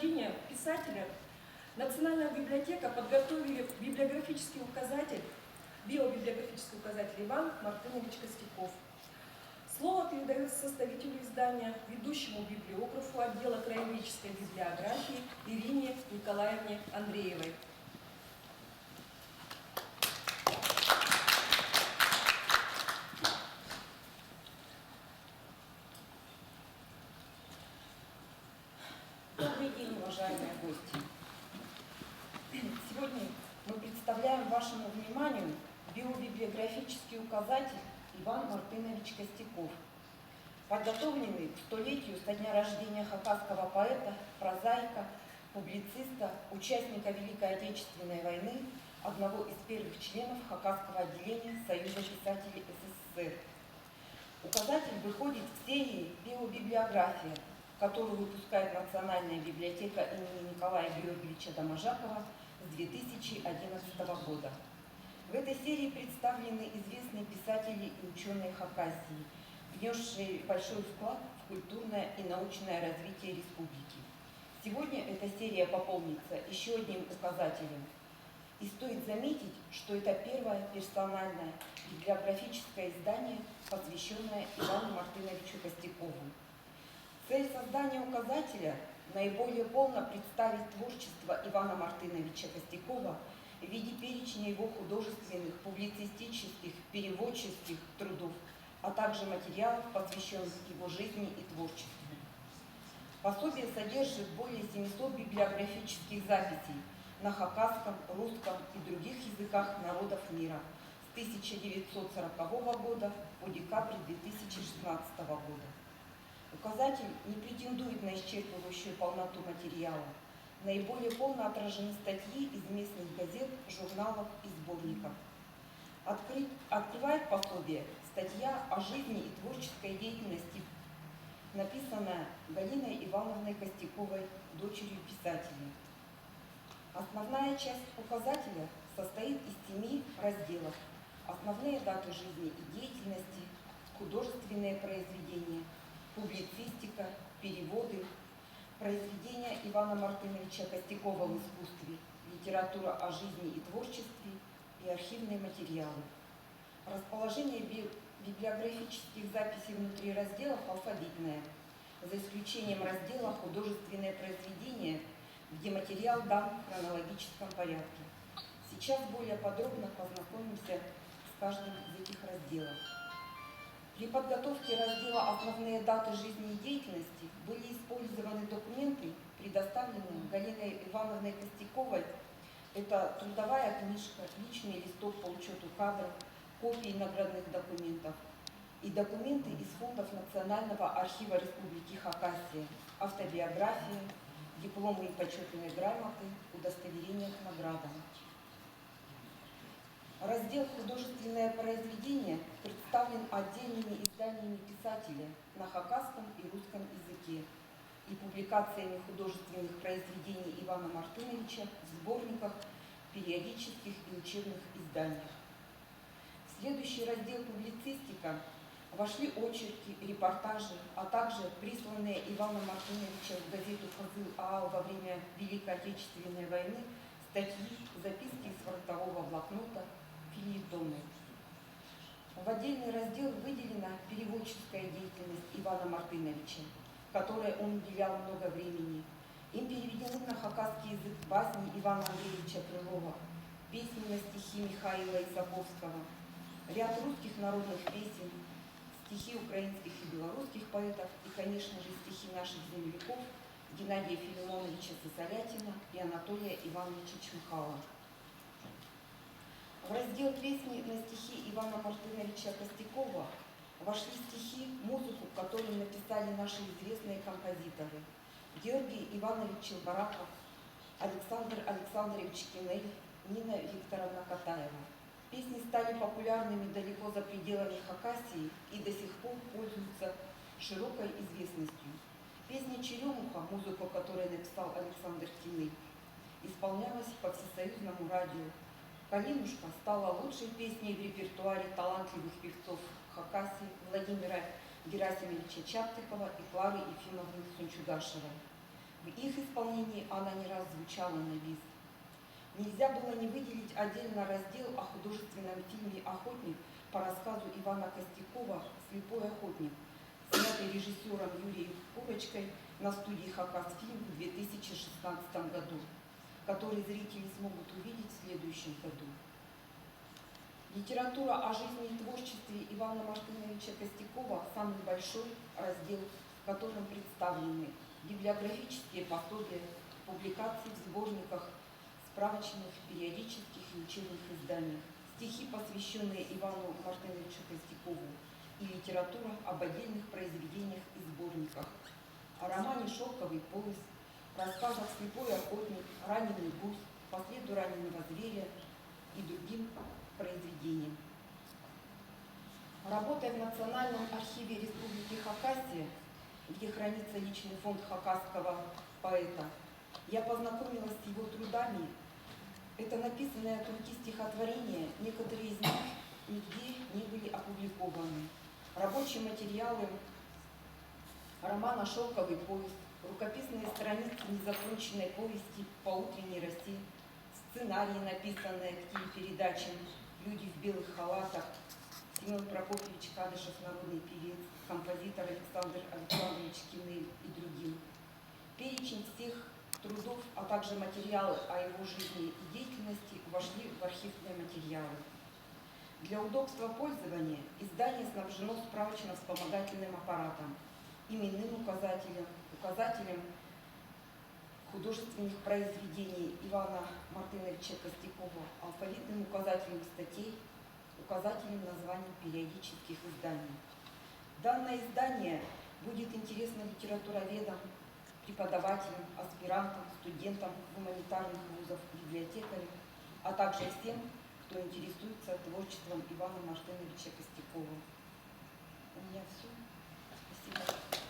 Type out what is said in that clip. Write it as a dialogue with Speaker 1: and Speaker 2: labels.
Speaker 1: рождения писателя Национальная библиотека подготовили библиографический указатель, биобиблиографический указатель Иван Мартынович Костяков. Слово передается составителю издания, ведущему библиографу отдела краеведческой библиографии Ирине Николаевне Андреевой.
Speaker 2: Добрый день, уважаемые гости! Сегодня мы представляем вашему вниманию биобиблиографический указатель Иван Мартынович Костяков, подготовленный к столетию со дня рождения хакасского поэта, прозаика, публициста, участника Великой Отечественной войны, одного из первых членов хакасского отделения Союза писателей СССР. Указатель выходит в серии «Биобиблиография», которую выпускает Национальная библиотека имени Николая Георгиевича Домажакова с 2011 года. В этой серии представлены известные писатели и ученые Хакасии, внесшие большой вклад в культурное и научное развитие республики. Сегодня эта серия пополнится еще одним указателем. И стоит заметить, что это первое персональное библиографическое издание, посвященное Ивану Мартыновичу Костякову. Цель создания указателя – наиболее полно представить творчество Ивана Мартыновича Костякова в виде перечня его художественных, публицистических, переводческих трудов, а также материалов, посвященных его жизни и творчеству. Пособие содержит более 700 библиографических записей на хакасском, русском и других языках народов мира с 1940 года по декабрь 2016 года. Указатель не претендует на исчерпывающую полноту материала. Наиболее полно отражены статьи из местных газет, журналов и сборников. Открывает пособие статья о жизни и творческой деятельности, написанная Галиной Ивановной Костяковой, дочерью писателей. Основная часть указателя состоит из 7 разделов: основные даты жизни и деятельности, художественные произведения, публицистика, переводы, произведения Ивана Мартыновича Костякова в искусстве, литература о жизни и творчестве и архивные материалы. Расположение библиографических записей внутри разделов алфавитное, за исключением раздела «Художественные произведения», где материал дан в хронологическом порядке. Сейчас более подробно познакомимся с каждым из этих разделов. При подготовке раздела «Основные даты жизни и деятельности» были использованы документы, предоставленные Галиной Ивановной Костяковой. Это трудовая книжка, личный листок по учету кадров, копии наградных документов и документы из фондов Национального архива Республики Хакасия, автобиографии, дипломы и почетные грамоты, удостоверения к наградам. Раздел «Художественное произведение» представлен отдельными изданиями писателя на хакасском и русском языке и публикациями художественных произведений Ивана Мартыновича в сборниках, периодических и учебных изданиях. В следующий раздел «Публицистика» вошли очерки, репортажи, а также присланные Иваном Мартыновичем в газету «Хазыл ААЛ» во время Великой Отечественной войны статьи, записки из фронтового блокнота, фельетоны. В отдельный раздел выделена переводческая деятельность Ивана Мартыновича, которой он уделял много времени. Им переведены на хакасский язык басни Ивана Андреевича Крылова, песни на стихи Михаила Исаковского, ряд русских народных песен, стихи украинских и белорусских поэтов и, конечно же, стихи наших земляков Геннадия Филимоновича Сысолятина и Анатолия Ивановича Чмыхала. В раздел «Песни на стихи Ивана Мартыновича Костякова» вошли стихи, музыку, которую написали наши известные композиторы Георгий Иванович Челбараков, Александр Александрович Кинель, Нина Викторовна Катаева. Песни стали популярными далеко за пределами Хакасии и до сих пор пользуются широкой известностью. Песня «Черемуха», музыку которой написал Александр Кинель, исполнялась по всесоюзному радио. «Калинушка» стала лучшей песней в репертуаре талантливых певцов Хакасии Владимира Герасимовича Чаптикова и Клары Ефимовны Сунчугашевой. В их исполнении она не раз звучала на бис. Нельзя было не выделить отдельно раздел о художественном фильме «Охотник» по рассказу Ивана Костякова «Слепой охотник», снятый режиссером Юрием Курочкой на студии «Хакасфильм» в 2016 году, который зрители смогут увидеть в следующем году. Литература о жизни и творчестве Ивана Мартыновича Костякова – самый большой раздел, в котором представлены библиографические пособия, публикации в сборниках, справочных, периодических и учебных изданиях, стихи, посвященные Ивану Мартыновичу Костякову, и литература об отдельных произведениях и сборниках, о романе «Шелковый пояс», рассказах «Слепой охотник», «Раненый гусь», «По следу раненого зверя» и другим произведениям. Работая в Национальном архиве Республики Хакасия, где хранится личный фонд хакасского поэта, я познакомилась с его трудами. Это написанные от руки стихотворения, некоторые из них нигде не были опубликованы. Рабочие материалы романа «Шелковый пояс», рукописные страницы незаконченной повести «По утренней росе», сценарии, написанные к телепередачам «Люди в белых халатах», Семен Прокопьевич Кадышев, народный певец, композитор Александр Александрович Кинель и другим. Перечень всех трудов, а также материалы о его жизни и деятельности вошли в архивные материалы. Для удобства пользования издание снабжено справочно-вспомогательным аппаратом, именным указателем, указателем художественных произведений Ивана Мартыновича Костякова, алфавитным указателем статей, указателем названий периодических изданий. Данное издание будет интересно литературоведам, преподавателям, аспирантам, студентам гуманитарных вузов, библиотекарям, а также всем, кто интересуется творчеством Ивана Мартыновича Костякова. У меня все. Спасибо.